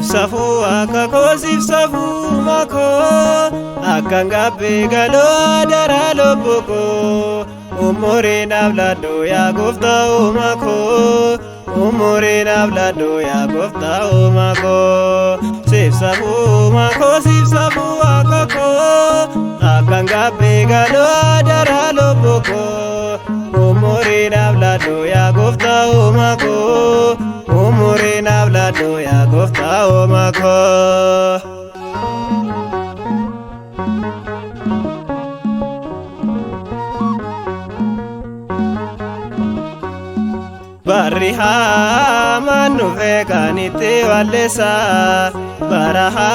sifsafu akako sifsafu mako akangabe galo adara loboko umore navlado ya gofta umako umore navlado ya gofta umako sifsafu akako akangabe galo adara loboko umore navlado ya gofta umako umure navlado ya gofta umako Bariha manu vekanite walesa baraha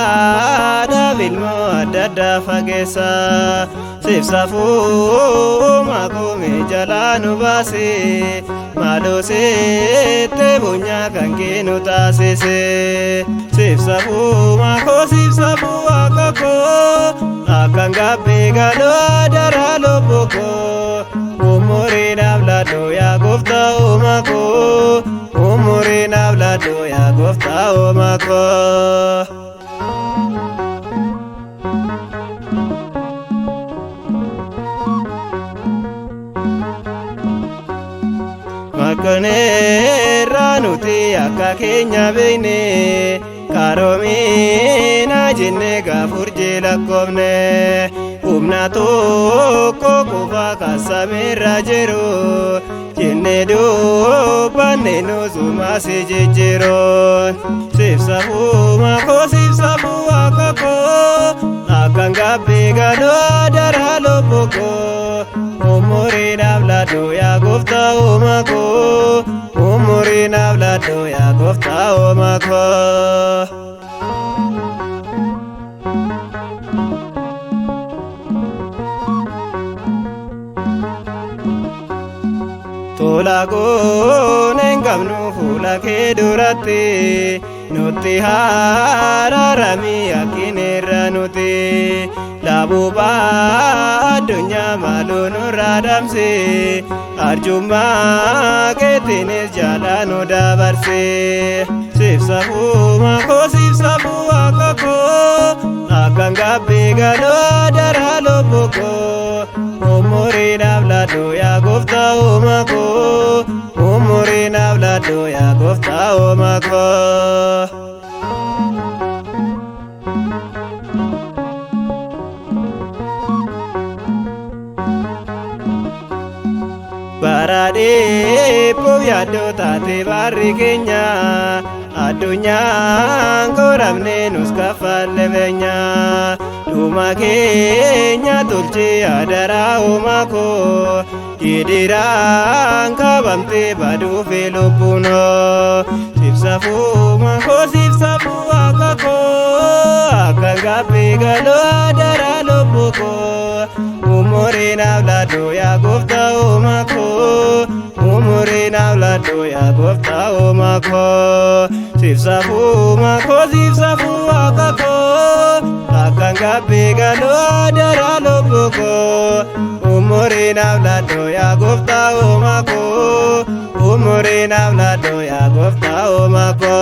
davilmo adada fagesa sifsafu makume jalanu base malose te bunya kankenu tasese sifsafu akako akangabe galo adara loboko umure navlado ya gofta umako umure navlado ya gofta umako makone ranuti akka kenya beine karomi na jenne gafurje lakkofne humna tokko qofa kasameerra jiru jenne dubbanne nusuma si jijjiiroon sifsafu akako akangabe galo adara loboko umure navlado ya gofta umako umure navlado ya gofta umako Tolagoon engabnu fuula kee duratti nutti hararami akkineerra nuti laabuuba addunyaa maaloo nurraa damse arjummaa keetiinis jaalaa nu dabarse sifsafu akako akangabe galo adara loboko umure navlado ya gofta umako umure navlado ya gofta umako barade povyado tate barri kenya addunyaa koramne nus kafalle benya dhuma keenya tolche adara umako jidiraan kabamte baduufe lubbuno sifsafu akako akangabe galo adara loboko umure navlado ya gofta umako umure navlado ya gofta umako sifsafu akako akangabe galo adara loboko umure navlado ya gofta umako umure navlado ya gofta umako